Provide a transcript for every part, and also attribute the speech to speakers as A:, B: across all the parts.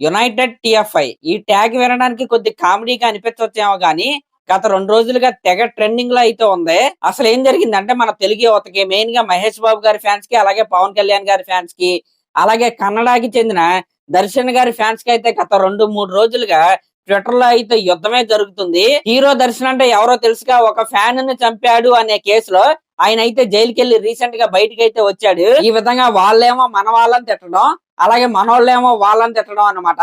A: United TFI ఈ tag వినడానికి కొద్ది కామెడీగా అనిపించవచ్చేమో గానీ గత 2 రోజులుగా తెగ ట్రెండింగ్ లో అయితే ఉంది. అసలు ఏం జరిగిందంటే మన తెలుగు యువతకి మెయిన్ గా మహేష్ బాబు గారి ఫ్యాన్స్ కి, అలాగే పవన్ కళ్యాణ్ గారి ఫ్యాన్స్ కి, అలాగే కన్నడకి చెందిన దర్శన్ గారి ఫ్యాన్స్ కి అయితే గత 2-3 రోజులుగా ట్విట్టర్ లో అయితే యుద్ధమే జరుగుతుంది. హీరో దర్శన్ అంటే ఎవరో తెలుసుగా, ఒక ఫ్యాన్ ని చంపాడు అనే కేసులో ఆయన అయితే జైలుకి వెళ్లి రీసెంట్ గా బయటకి అయితే వచ్చాడు. ఈ విధంగా వాళ్ళేమో మన వాళ్ళని తిట్టడం, అలాగే మనోళ్ళేమో వాళ్ళని తిట్టడం అన్నమాట.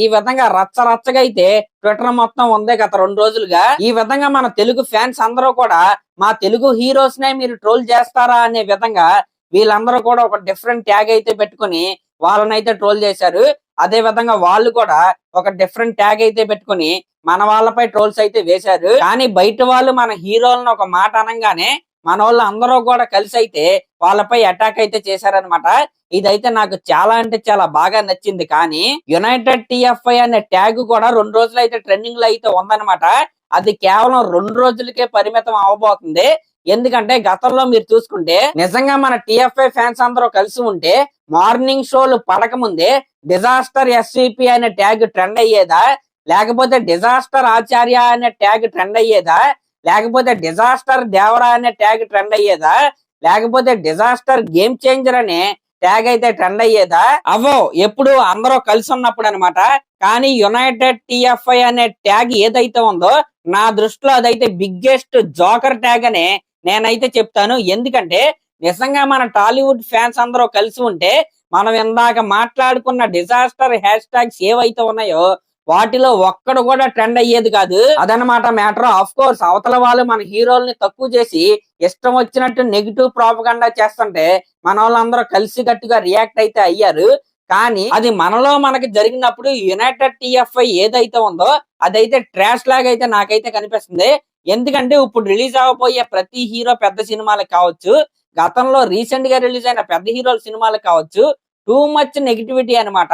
A: ఈ విధంగా రచ్చ రచ్చగా అయితే ట్విట్టర్ మొత్తం ఉంది గత 2 రోజులుగా. ఈ విధంగా మన తెలుగు ఫ్యాన్స్ అందరూ కూడా మా తెలుగు హీరోస్ నే మీరు ట్రోల్ చేస్తారా అనే విధంగా వీళ్ళందరూ కూడా ఒక డిఫరెంట్ ట్యాగ్ అయితే పెట్టుకుని వాళ్ళనైతే ట్రోల్ చేశారు. అదే విధంగా వాళ్ళు కూడా ఒక డిఫరెంట్ ట్యాగ్ అయితే పెట్టుకుని మన వాళ్ళపై ట్రోల్స్ అయితే వేశారు. కానీ బయట వాళ్ళు మన హీరోలను ఒక మాట అనగానే మన వాళ్ళు అందరూ కూడా కలిసి అయితే వాళ్ళపై అటాక్ అయితే చేశారనమాట. ఇదైతే నాకు చాలా అంటే చాలా బాగా నచ్చింది. కానీ యునైటెడ్ టిఎఫ్ఐ అనే ట్యాగ్ కూడా 2 రోజులు అయితే ట్రెండింగ్ లో అయితే ఉందన్నమాట. అది కేవలం 2 రోజులకే పరిమితం అవబోతుంది. ఎందుకంటే గతంలో మీరు చూసుకుంటే నిజంగా మన టిఎఫ్ఐ ఫ్యాన్స్ అందరూ కలిసి ఉంటే మార్నింగ్ షోలు పడక ముందే డిజాస్టర్ ఎస్విపి అనే ట్యాగ్ ట్రెండ్ అయ్యేదా, లేకపోతే డిజాస్టర్ ఆచార్య అనే ట్యాగ్ ట్రెండ్ అయ్యేదా, లేకపోతే డిజాస్టర్ దేవరా అనే ట్యాగ్ ట్రెండ్ అయ్యేదా, లేకపోతే డిజాస్టర్ గేమ్ చేంజర్ అనే ట్యాగ్ అయితే ట్రెండ్ అయ్యేదా? అవో ఎప్పుడు అందరూ కలిసి ఉన్నప్పుడు అనమాట. కానీ యునైటెడ్ టిఎఫ్ఐ అనే ట్యాగ్ ఏదైతే ఉందో నా దృష్టిలో అదైతే బిగ్గెస్ట్ జోకర్ ట్యాగ్ అనే నేనైతే చెప్తాను. ఎందుకంటే నిజంగా మన టాలీవుడ్ ఫ్యాన్స్ అందరూ కలిసి ఉంటే మనం ఇందాక మాట్లాడుకున్న డిజాస్టర్ హ్యాష్ ట్యాగ్స్ ఏవైతే ఉన్నాయో వాటిలో ఒక్కడు కూడా ట్రెండ్ అయ్యేది కాదు. అదనమాట మ్యాటర్. ఆఫ్ కోర్స్ అవతల వాళ్ళు మన హీరోల్ని తక్కువ చేసి ఇష్టం వచ్చినట్టు నెగిటివ్ ప్రాపగండా చేస్తుంటే మన వాళ్ళందరూ కలిసి కట్టుగా రియాక్ట్ అయితే అయ్యారు. కానీ అది మనలో మనకి జరిగినప్పుడు యునైటెడ్ టిఎఫ్ఐ ఏదైతే ఉందో అదైతే ట్రాష్ లాగా అయితే నాకైతే కనిపిస్తుంది. ఎందుకంటే ఇప్పుడు రిలీజ్ అవ్వబోయే ప్రతి హీరో పెద్ద సినిమాలకు కావచ్చు, గతంలో రీసెంట్ గా రిలీజ్ అయిన పెద్ద హీరోల సినిమాలకు కావచ్చు, టూ మచ్ నెగిటివిటీ అనమాట.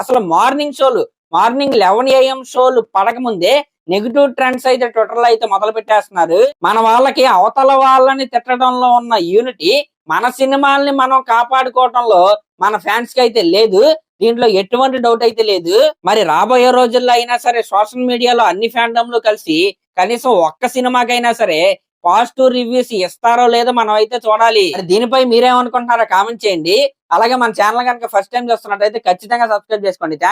A: అసలు మార్నింగ్ 11 AM షోలు పడక ముందే నెగిటివ్ ట్రెండ్స్ అయితే ట్విట్టర్ లో అయితే మొదలు పెట్టేస్తున్నారు. మన వాళ్ళకి అవతల వాళ్ళని తిట్టడంలో ఉన్న యూనిటీ మన సినిమాల్ని మనం కాపాడుకోవటంలో మన ఫ్యాన్స్ కి అయితే లేదు. దీంట్లో ఎటువంటి డౌట్ అయితే లేదు. మరి రాబోయే రోజుల్లో అయినా సరే సోషల్ మీడియాలో అన్ని ఫ్యాండమ్లు కలిసి కనీసం ఒక్క సినిమాకైనా సరే పాజిటివ్ రివ్యూస్ ఇస్తారో లేదో మనం అయితే చూడాలి. దీనిపై మీరేమనుకుంటున్నారో కామెంట్ చేయండి. అలాగే మన ఛానల్ కనుక ఫస్ట్ టైం చూస్తున్నట్టయితే ఖచ్చితంగా సబ్స్క్రైబ్ చేసుకోండి. థ్యాంక్